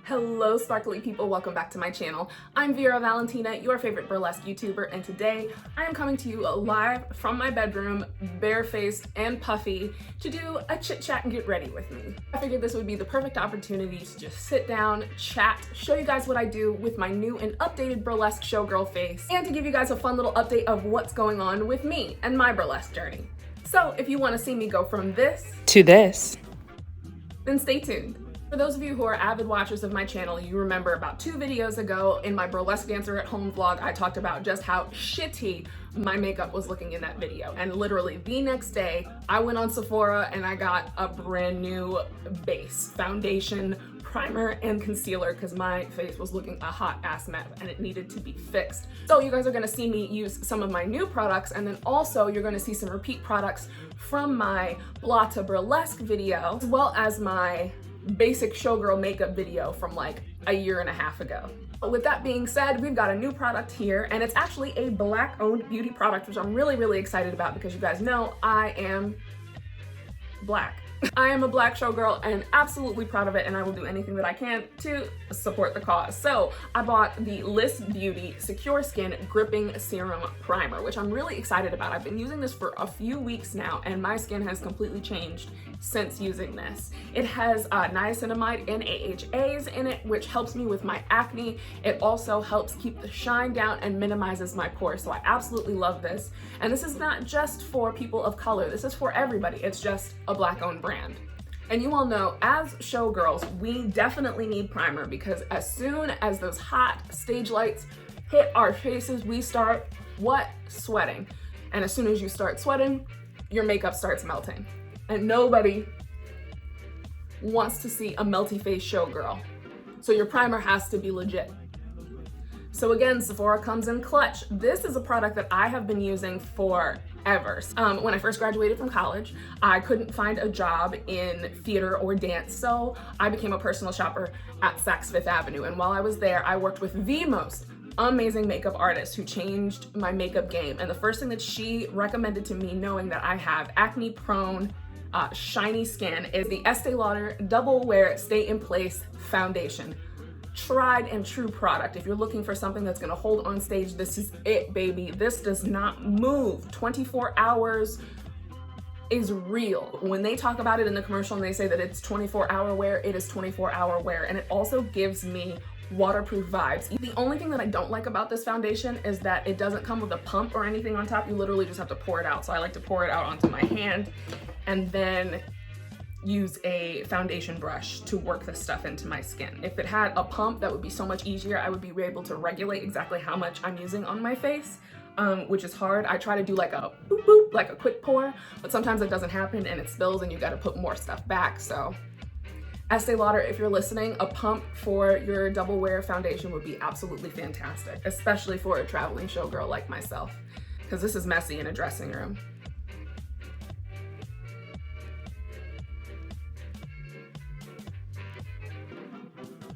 Hello sparkly people, welcome back to my channel. I'm Vera Valentina, your favorite burlesque YouTuber, and today I am coming to you live from my bedroom, barefaced and puffy, to do a chit chat and get ready with me. I figured this would be the perfect opportunity to just sit down, chat, show you guys what I do with my new and updated burlesque showgirl face, and to give you guys a fun little update of what's going on with me and my burlesque journey. So if you want to see me go from this to this, then stay tuned. For those of you who are avid watchers of my channel, you remember about 2 videos ago in my Burlesque Dancer at Home vlog, I talked about just how shitty my makeup was looking in that video. And literally the next day, I went on Sephora and I got a brand new base, foundation, primer, and concealer because my face was looking a hot ass mess and it needed to be fixed. So you guys are gonna see me use some of my new products, and then also you're gonna see some repeat products from my Blata Burlesque video, as well as my basic showgirl makeup video from like a year and a half ago. But with that being said, we've got a new product here, and it's actually a Black owned beauty product, which I'm really excited about because you guys know I am Black. I am a Black showgirl and absolutely proud of it, and I will do anything that I can to support the cause. So I bought the Liss Beauty Secure Skin Gripping Serum Primer, which I'm really excited about. I've been using this for a few weeks now, and my skin has completely changed since using this. It has niacinamide and AHAs in it, which helps me with my acne. It also helps keep the shine down and minimizes my pores, so I absolutely love this. And this is not just for people of color, this is for everybody. It's just a Black owned brand. And you all know, as showgirls, we definitely need primer because as soon as those hot stage lights hit our faces, we start, what? Sweating. And as soon as you start sweating, your makeup starts melting. And nobody wants to see a melty face showgirl. So your primer has to be legit. So again, Sephora comes in clutch. This is a product that I have been using forever. When I first graduated from college, I couldn't find a job in theater or dance, so I became a personal shopper at Saks Fifth Avenue. And while I was there, I worked with the most amazing makeup artist who changed my makeup game. And the first thing that she recommended to me, knowing that I have acne prone, shiny skin, is the Estee Lauder Double Wear Stay in Place Foundation. Tried and true product. If you're looking for something that's gonna hold on stage, this is it, baby. This does not move. 24 hours is real. When they talk about it in the commercial and they say that it's 24-hour wear, it is 24-hour wear. And it also gives me waterproof vibes. The only thing that I don't like about this foundation is that it doesn't come with a pump or anything on top. You literally just have to pour it out. So I like to pour it out onto my hand and then use a foundation brush to work this stuff into my skin. If it had a pump, that would be so much easier. I would be able to regulate exactly how much I'm using on my face, which is hard. I try to do like a boop boop, like a quick pour, but sometimes it doesn't happen and it spills and you gotta put more stuff back. So Estee Lauder, if you're listening, a pump for your double wear foundation would be absolutely fantastic, especially for a traveling showgirl like myself, because this is messy in a dressing room.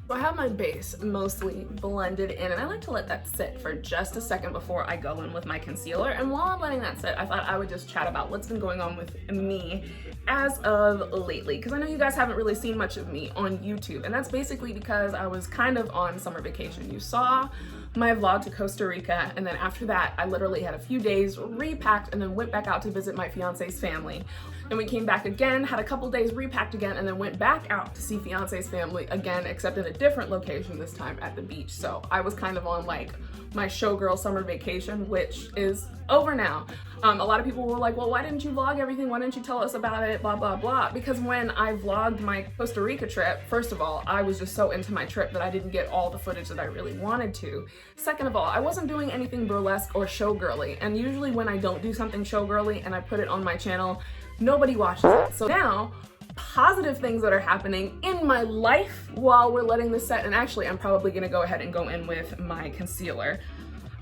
So I have my base mostly blended in, and I like to let that sit for just a second before I go in with my concealer. And while I'm letting that sit, I thought I would just chat about what's been going on with me as of lately, because I know you guys haven't really seen much of me on YouTube, and that's basically because I was kind of on summer vacation. You saw my vlog to Costa Rica, and then after that, I literally had a few days, repacked, and then went back out to visit my fiance's family. Then we came back again, had a couple days, repacked again, and then went back out to see fiance's family again, except in a different location this time at the beach. So I was kind of on like my showgirl summer vacation, which is over now. A lot of people were like, well, why didn't you vlog everything? Why didn't you tell us about it? Blah, blah, blah. Because when I vlogged my Costa Rica trip, first of all, I was just so into my trip that I didn't get all the footage that I really wanted to. Second of all, I wasn't doing anything burlesque or showgirly. And usually when I don't do something showgirly and I put it on my channel, nobody watches it. So now, positive things that are happening in my life while we're letting this set, and actually I'm probably gonna go ahead and go in with my concealer.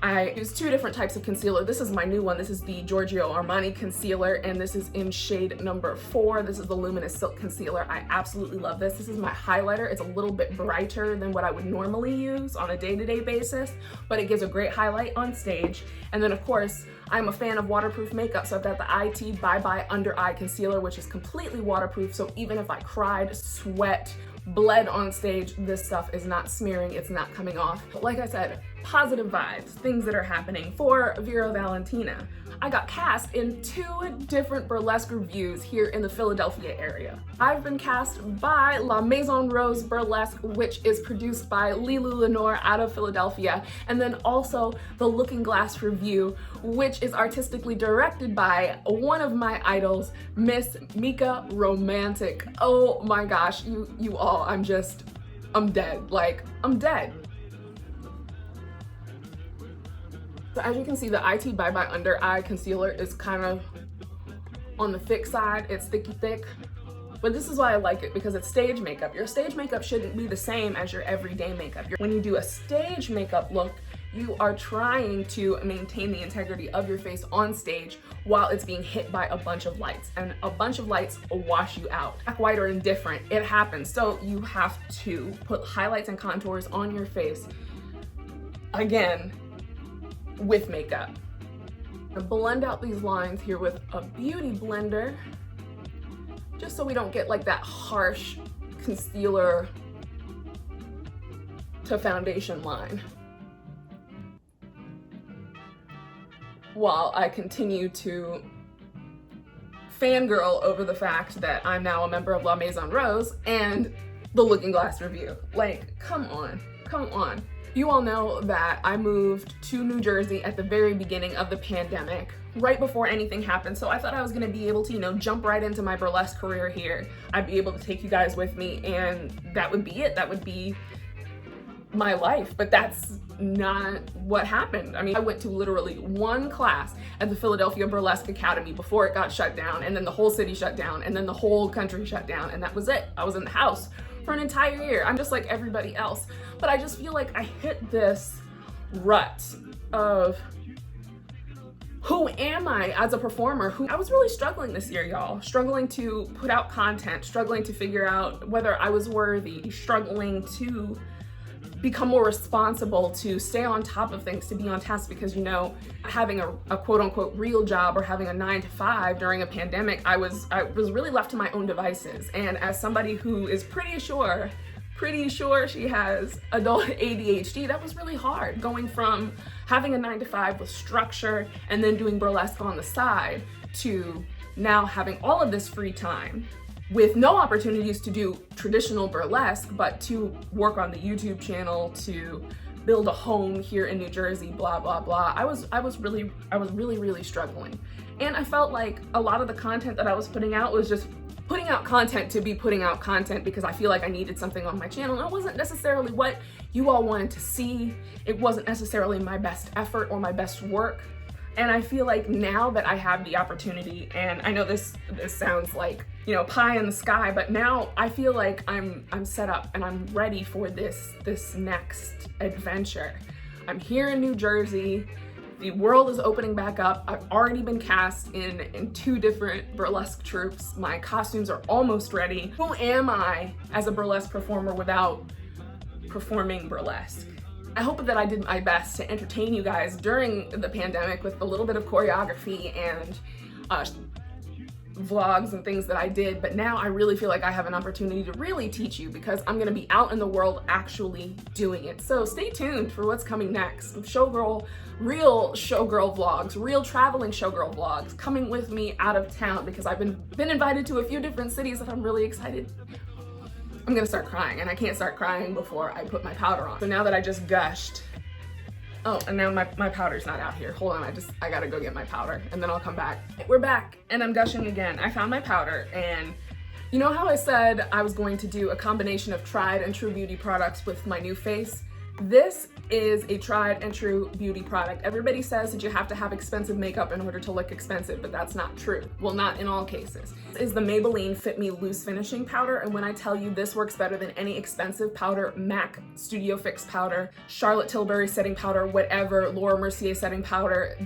I use 2 different types of concealer. This is my new one. This is the Giorgio Armani concealer, and this is in shade number 4. This is the Luminous Silk Concealer. I absolutely love this. This is my highlighter. It's a little bit brighter than what I would normally use on a day-to-day basis, but it gives a great highlight on stage. And then of course, I'm a fan of waterproof makeup, so I've got the IT Bye Bye Under Eye Concealer, which is completely waterproof, so even if I cried, sweat, bled on stage. This stuff is not smearing, it's not coming off. But like I said, positive vibes, things that are happening. For Vera Valentina, I got cast in 2 different burlesque revues here in the Philadelphia area. I've been cast by La Maison Rose Burlesque, which is produced by Lelu Lenore out of Philadelphia, and then also the Looking Glass Revue, which is artistically directed by one of my idols, Miss Mika Romantic. Oh my gosh, you all, I'm dead. Like, I'm dead. So as you can see, the IT Bye Bye Under Eye Concealer is kind of on the thick side. It's thicky thick, but this is why I like it, because it's stage makeup. Your stage makeup shouldn't be the same as your everyday makeup. When you do a stage makeup look, you are trying to maintain the integrity of your face on stage while it's being hit by a bunch of lights, and a bunch of lights will wash you out. Black, white, or indifferent, it happens. So you have to put highlights and contours on your face, again, with makeup. I blend out these lines here with a beauty blender, just so we don't get like that harsh concealer to foundation line, while I continue to fangirl over the fact that I'm now a member of La Maison Rose and the Looking Glass Revue. Like, come on, come on. You all know that I moved to New Jersey at the very beginning of the pandemic, right before anything happened. So I thought I was gonna be able to, jump right into my burlesque career here. I'd be able to take you guys with me, and that would be it. That would be my life, but that's not what happened. I mean, I went to literally 1 class at the Philadelphia Burlesque Academy before it got shut down, and then the whole city shut down, and then the whole country shut down, and that was it. I was in the house for an entire year. I'm just like everybody else, but I just feel like I hit this rut of who am I as a performer? I was really struggling this year, y'all. Struggling to put out content, struggling to figure out whether I was worthy, struggling to become more responsible, to stay on top of things, to be on task, because having a quote unquote real job or having a 9-to-5 during a pandemic, I was really left to my own devices. And as somebody who is pretty sure she has adult ADHD, that was really hard, going from having a 9-to-5 with structure and then doing burlesque on the side to now having all of this free time with no opportunities to do traditional burlesque, but to work on the YouTube channel, to build a home here in New Jersey, blah, blah, blah. I was really struggling. And I felt like a lot of the content that I was putting out was just putting out content to be putting out content, because I feel like I needed something on my channel. And it wasn't necessarily what you all wanted to see. It wasn't necessarily my best effort or my best work. And I feel like now that I have the opportunity, and I know this sounds like, pie in the sky, but now I feel like I'm set up and I'm ready for this next adventure. I'm here in New Jersey. The world is opening back up. I've already been cast in 2 different burlesque troupes. My costumes are almost ready. Who am I as a burlesque performer without performing burlesque? I hope that I did my best to entertain you guys during the pandemic with a little bit of choreography and vlogs and things that I did, but now I really feel like I have an opportunity to really teach you, because I'm gonna be out in the world actually doing it. So stay tuned for what's coming next. Real showgirl vlogs, real traveling showgirl vlogs coming with me out of town, because I've been invited to a few different cities that I'm really excited. I'm gonna start crying, and I can't start crying before I put my powder on. So now that I just gushed, oh, and now my powder's not out here. Hold on, I gotta go get my powder, and then I'll come back. We're back, and I'm gushing again. I found my powder, and you know how I said I was going to do a combination of tried and true beauty products with my new face? This is a tried and true beauty product. Everybody says that you have to have expensive makeup in order to look expensive, but that's not true. Well, not in all cases. This is the Maybelline Fit Me Loose Finishing Powder, and when I tell you this works better than any expensive powder, MAC Studio Fix powder, Charlotte Tilbury setting powder, whatever, Laura Mercier setting powder,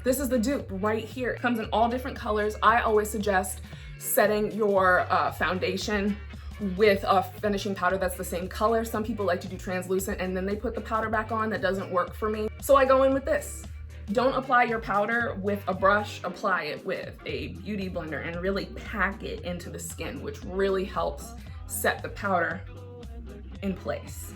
this is the dupe right here. It comes in all different colors. I always suggest setting your foundation with a finishing powder that's the same color. Some people like to do translucent and then they put the powder back on. That doesn't work for me. So I go in with this. Don't apply your powder with a brush, apply it with a beauty blender and really pack it into the skin, which really helps set the powder in place.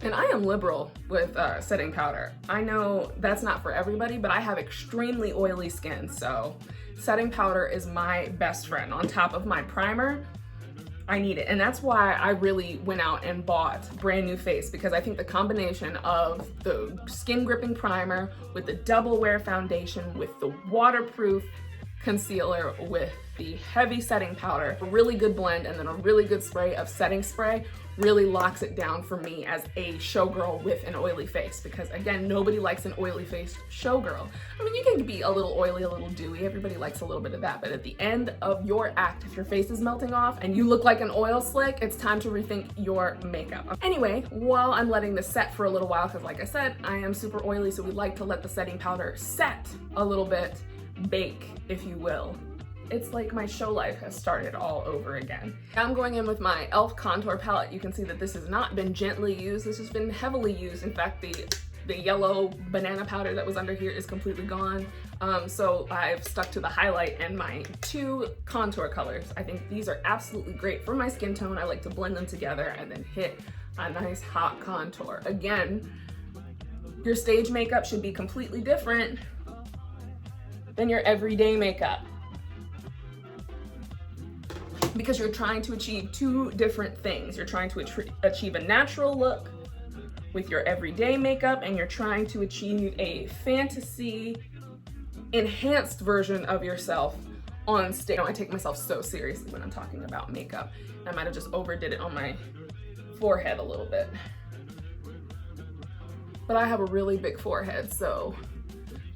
And I am liberal with setting powder. I know that's not for everybody, but I have extremely oily skin, so setting powder is my best friend. On top of my primer, I need it. And that's why I really went out and bought Brand New Face, because I think the combination of the skin gripping primer with the double wear foundation, with the waterproof concealer, with the heavy setting powder, a really good blend, and then a really good spray of setting spray really locks it down for me as a showgirl with an oily face, because again, nobody likes an oily faced showgirl. I mean, you can be a little oily, a little dewy, everybody likes a little bit of that, but at the end of your act, if your face is melting off and you look like an oil slick, it's time to rethink your makeup. Anyway, while I'm letting this set for a little while, because like I said, I am super oily, so we like to let the setting powder set a little bit, bake, if you will. It's like my show life has started all over again. Now I'm going in with my e.l.f. contour palette. You can see that this has not been gently used. This has been heavily used. In fact, the yellow banana powder that was under here is completely gone. So I've stuck to the highlight and my two contour colors. I think these are absolutely great for my skin tone. I like to blend them together and then hit a nice hot contour. Again, your stage makeup should be completely different than your everyday makeup, because you're trying to achieve two different things. You're trying to achieve a natural look with your everyday makeup, and you're trying to achieve a fantasy enhanced version of yourself on stage. I take myself so seriously when I'm talking about makeup. I might have just overdid it on my forehead a little bit, but I have a really big forehead, so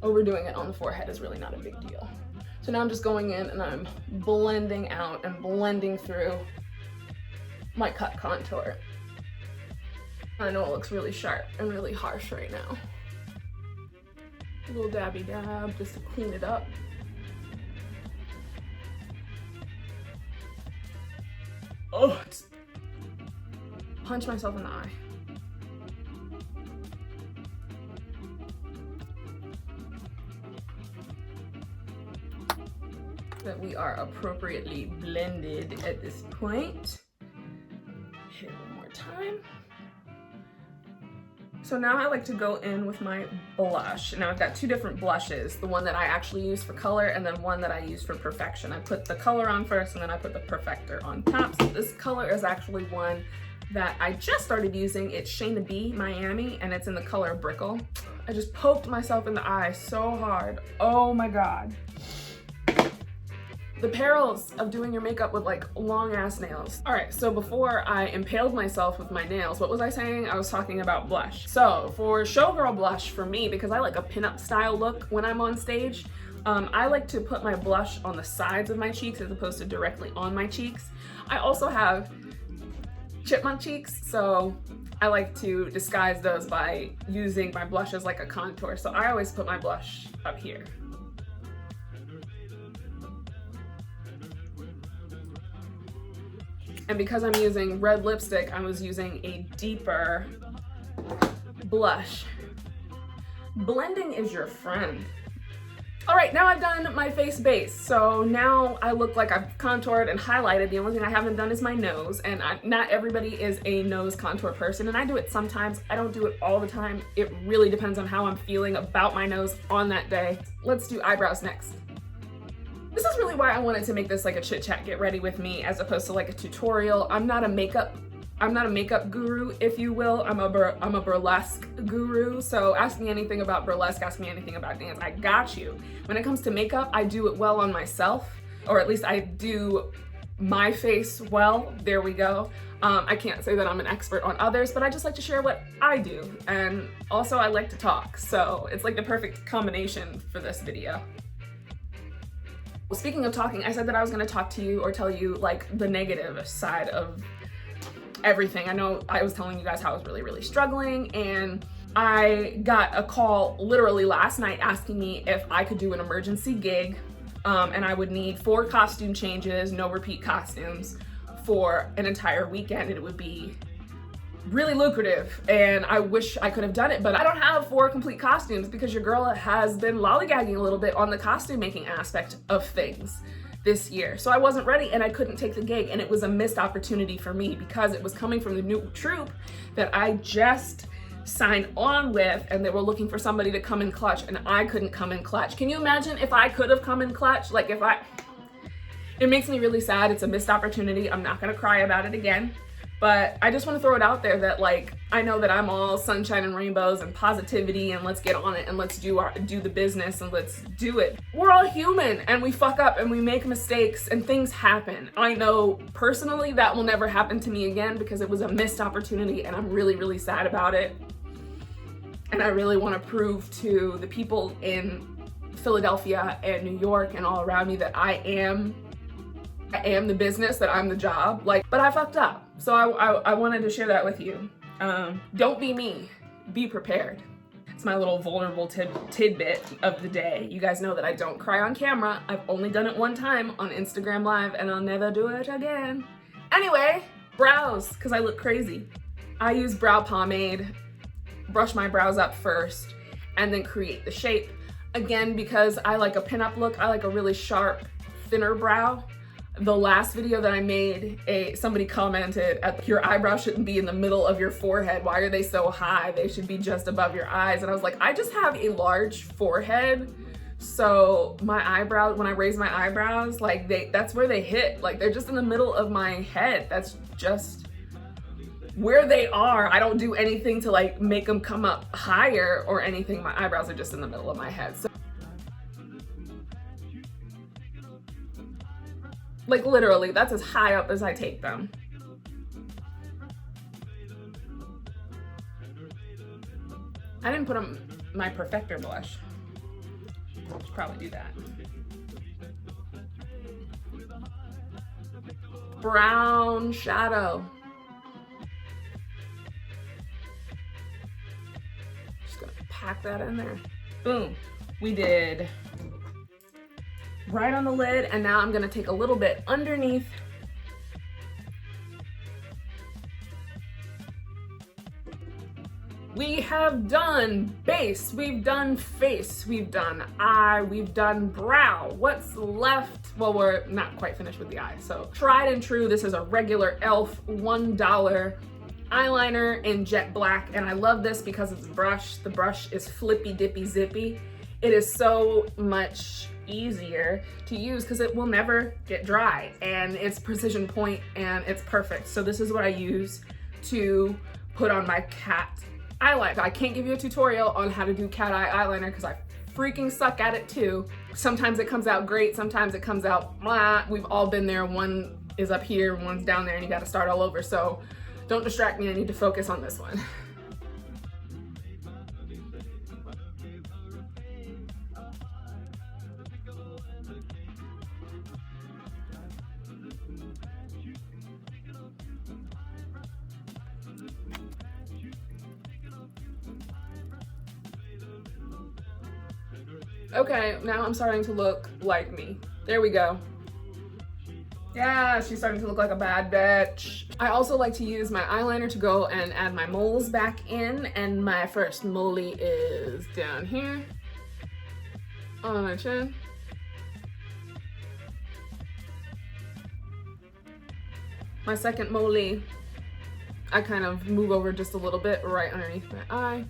overdoing it on the forehead is really not a big deal. So now I'm just going in and I'm blending out and blending through my cut contour. I know it looks really sharp and really harsh right now. A little dabby dab just to clean it up. Oh, just punch myself in the eye. That we are appropriately blended at this point. Hit it one more time. So now I like to go in with my blush. Now I've got two different blushes, the one that I actually use for color and then one that I use for perfection. I put the color on first and then I put the perfector on top. So this color is actually one that I just started using. It's Shayna B Miami and it's in the color Brickle. I just poked myself in the eye so hard. Oh my God. The perils of doing your makeup with like long ass nails. All right, so before I impaled myself with my nails, what was I saying? I was talking about blush. So for showgirl blush for me, because I like a pinup style look when I'm on stage, I like to put my blush on the sides of my cheeks as opposed to directly on my cheeks. I also have chipmunk cheeks, so I like to disguise those by using my blush as like a contour. So I always put my blush up here. And because I'm using red lipstick, I was using a deeper blush. Blending is your friend. All right, now I've done my face base. So now I look like I've contoured and highlighted. The only thing I haven't done is my nose, and not everybody is a nose contour person, and I do it sometimes. I don't do it all the time. It really depends on how I'm feeling about my nose on that day. Let's do eyebrows next. This is really why I wanted to make this like a chit chat, get ready with me, as opposed to like a tutorial. I'm not a makeup guru, if you will. I'm a burlesque guru. So ask me anything about burlesque, ask me anything about dance. I got you. When it comes to makeup, I do it well on myself, or at least I do my face well. There we go. I can't say that I'm an expert on others, but I just like to share what I do. And also I like to talk. So it's like the perfect combination for this video. Well, speaking of talking, I said that I was going to talk to you or tell you like the negative side of everything. I know I was telling you guys how I was really, really struggling, and I got a call literally last night asking me if I could do an emergency gig, and I would need 4 costume changes, no repeat costumes, for an entire weekend, and it would be really lucrative, and I wish I could have done it, but I don't have 4 complete costumes because your girl has been lollygagging a little bit on the costume making aspect of things this year. So I wasn't ready and I couldn't take the gig, and it was a missed opportunity for me because it was coming from the new troupe that I just signed on with, and they were looking for somebody to come in clutch, and I couldn't come in clutch. Can you imagine if I could have come in clutch? Like it makes me really sad. It's a missed opportunity. I'm not gonna cry about it again. But I just want to throw it out there that, like, I know that I'm all sunshine and rainbows and positivity and let's get on it and let's do the business and let's do it. We're all human and we fuck up and we make mistakes and things happen. I know personally that will never happen to me again because it was a missed opportunity and I'm really, really sad about it. And I really want to prove to the people in Philadelphia and New York and all around me that I am the business, that I'm the job. Like, but I fucked up. So I wanted to share that with you. Don't be me, be prepared. It's my little vulnerable tidbit of the day. You guys know that I don't cry on camera. I've only done it one time on Instagram Live and I'll never do it again. Anyway, brows, because I look crazy. I use brow pomade, brush my brows up first, and then create the shape. Again, because I like a pinup look, I like a really sharp, thinner brow. The last video that I made, somebody commented, your eyebrows shouldn't be in the middle of your forehead. Why are they so high? They should be just above your eyes. And I was like, I just have a large forehead. So my eyebrows, when I raise my eyebrows, like that's where they hit. Like they're just in the middle of my head. That's just where they are. I don't do anything to like make them come up higher or anything. My eyebrows are just in the middle of my head. So, like literally, that's as high up as I take them. I didn't put on my Perfector blush. Should probably do that. Brown shadow. Just gonna pack that in there. Boom. We did right on the lid, and now I'm gonna take a little bit underneath. We have done base, we've done face, we've done eye, we've done brow. What's left? Well, we're not quite finished with the eye. So tried and true, this is a regular e.l.f. $1 eyeliner in jet black, and I love this because of the brush. The brush is flippy dippy zippy. It is so much easier to use because it will never get dry, and it's precision point and it's perfect. So this is what I use to put on my cat eyeliner. I can't give you a tutorial on how to do cat eye eyeliner because I freaking suck at it too. Sometimes it comes out great, sometimes it comes out blah. We've all been there. One is up here, one's down there, and you got to start all over. So don't distract me, I need to focus on this one. Okay, now I'm starting to look like me. There we go. Yeah, she's starting to look like a bad bitch. I also like to use my eyeliner to go and add my moles back in, and my first mole is down here on my chin. My second mole, I kind of move over just a little bit right underneath my eye.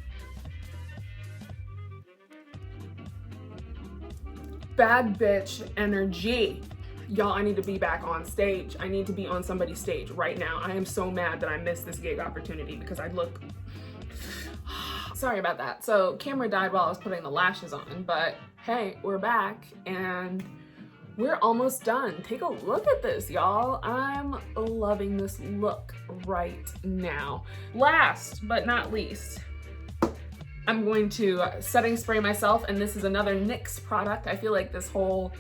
Bad bitch energy. Y'all, I need to be back on stage. I need to be on somebody's stage right now. I am so mad that I missed this gig opportunity because I look... Sorry about that. So camera died while I was putting the lashes on, but hey, we're back and we're almost done. Take a look at this, y'all. I'm loving this look right now. Last but not least, I'm going to setting spray myself, and this is another NYX product. I feel like this whole,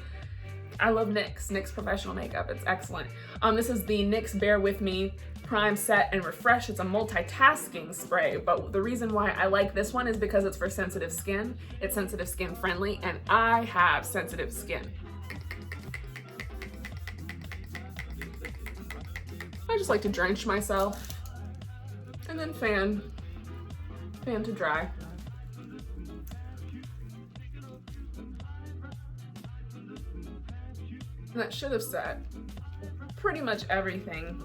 I love NYX Professional Makeup. It's excellent. This is the NYX Bear With Me Prime, Set, and Refresh. It's a multitasking spray, but the reason why I like this one is because it's for sensitive skin. It's sensitive skin friendly, and I have sensitive skin. I just like to drench myself and then fan to dry. And that should have set pretty much everything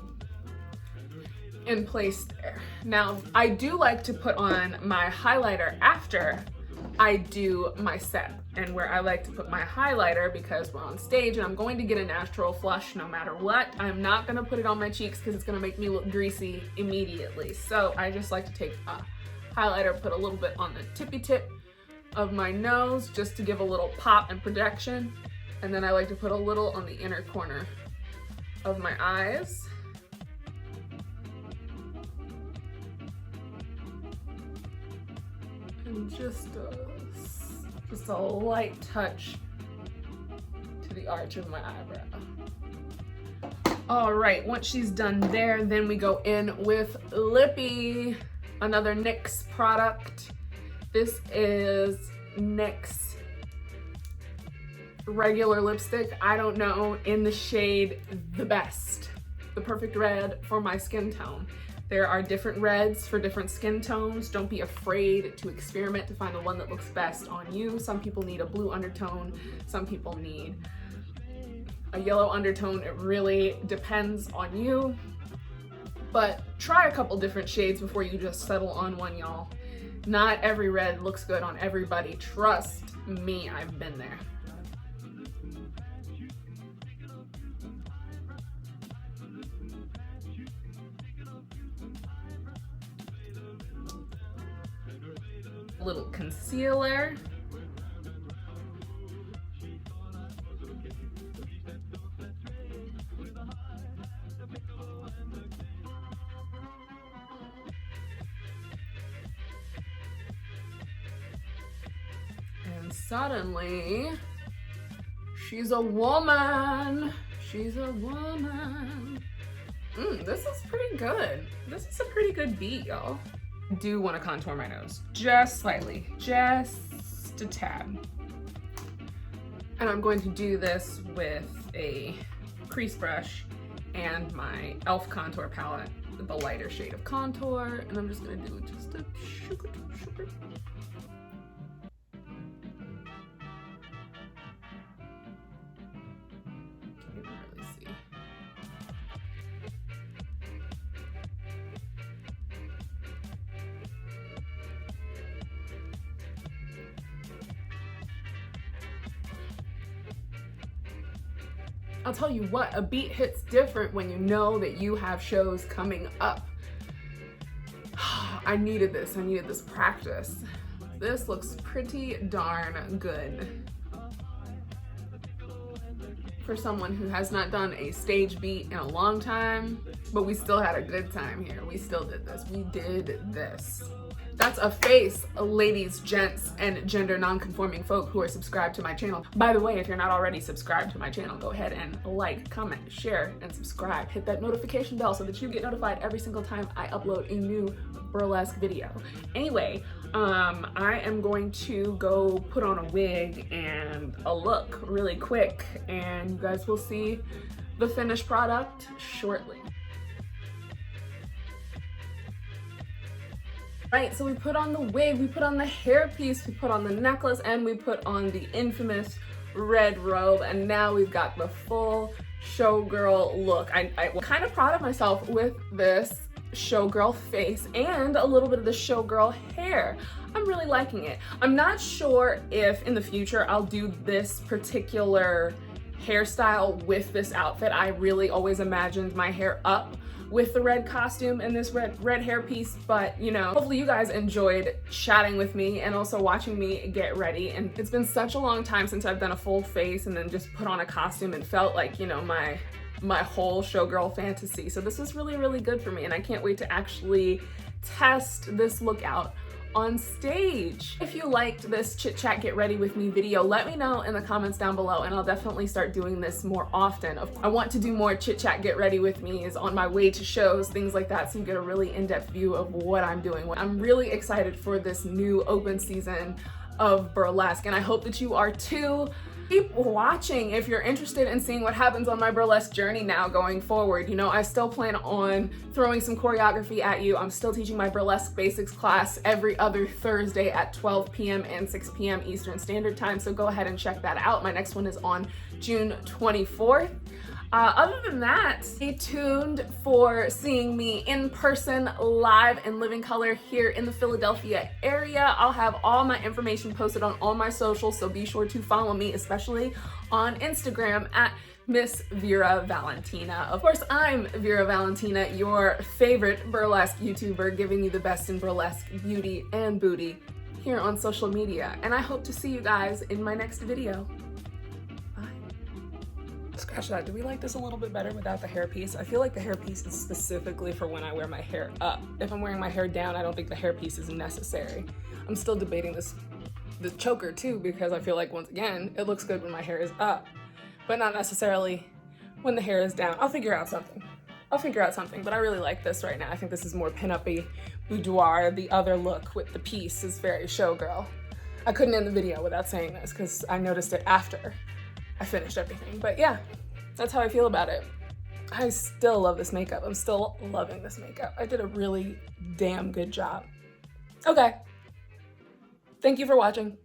in place there. Now, I do like to put on my highlighter after I do my set, and where I like to put my highlighter, because we're on stage and I'm going to get a natural flush no matter what, I'm not gonna put it on my cheeks because it's gonna make me look greasy immediately. So I just like to take a highlighter, put a little bit on the tippy tip of my nose just to give a little pop and projection. And then I like to put a little on the inner corner of my eyes. And just a light touch to the arch of my eyebrow. All right, once she's done there, then we go in with Lippy, another NYX product. This is NYX regular lipstick. I don't know, in the shade The Best, the perfect red for my skin tone. There are different reds for different skin tones. Don't be afraid to experiment to find the one that looks best on you. Some people need a blue undertone. Some people need a yellow undertone. It really depends on you. But try a couple different shades before you just settle on one, y'all. Not every red looks good on everybody. Trust me, I've been there. A little concealer. And suddenly, she's a woman. She's a woman. This is pretty good. This is a pretty good beat, y'all. I do want to contour my nose just slightly, just a tad. And I'm going to do this with a crease brush and my e.l.f. contour palette with the lighter shade of contour. And I'm just going to do just a sugar. You can really see. I'll tell you what, a beat hits different when you know that you have shows coming up. I needed this practice. This looks pretty darn good for someone who has not done a stage beat in a long time, but we still had a good time here. We still did this. We did this. That's a face, ladies, gents, and gender non-conforming folk who are subscribed to my channel. By the way, if you're not already subscribed to my channel, go ahead and like, comment, share, and subscribe. Hit that notification bell so that you get notified every single time I upload a new burlesque video. Anyway, I am going to go put on a wig and a look really quick, and you guys will see the finished product shortly. Right, so we put on the wig, we put on the hairpiece, we put on the necklace, and we put on the infamous red robe, and now we've got the full showgirl look. I'm kind of proud of myself with this showgirl face and a little bit of the showgirl hair. I'm really liking it. I'm not sure if in the future I'll do this particular hairstyle with this outfit. I really always imagined my hair up with the red costume and this red hair piece, but you know, hopefully you guys enjoyed chatting with me and also watching me get ready. And it's been such a long time since I've done a full face and then just put on a costume and felt like, you know, my whole showgirl fantasy. So this is really, really good for me, and I can't wait to actually test this look out on stage. If you liked this Chit Chat Get Ready With Me video, let me know in the comments down below, and I'll definitely start doing this more often. I want to do more Chit Chat Get Ready With Me is on my way to shows, things like that, so you get a really in-depth view of what I'm doing. I'm really excited for this new open season of burlesque, and I hope that you are too. Keep watching if you're interested in seeing what happens on my burlesque journey now going forward. You know, I still plan on throwing some choreography at you. I'm still teaching my burlesque basics class every other Thursday at 12 p.m. and 6 p.m. Eastern Standard Time, so go ahead and check that out. My next one is on June 24th. Other than that, stay tuned for seeing me in person, live in living color here in the Philadelphia area. I'll have all my information posted on all my socials, so be sure to follow me, especially on Instagram at Miss Vera Valentina. Of course, I'm Vera Valentina, your favorite burlesque YouTuber, giving you the best in burlesque beauty and booty here on social media. And I hope to see you guys in my next video. Scratch that. Do we like this a little bit better without the hairpiece? I feel like the hairpiece is specifically for when I wear my hair up. If I'm wearing my hair down, I don't think the hairpiece is necessary. I'm still debating the choker too, because I feel like, once again, it looks good when my hair is up, but not necessarily when the hair is down. I'll figure out something. But I really like this right now. I think this is more pin-up-y boudoir. The other look with the piece is very showgirl. I couldn't end the video without saying this because I noticed it after I finished everything. But yeah, that's how I feel about it. I still love this makeup. I'm still loving this makeup. I did a really damn good job. Okay. Thank you for watching.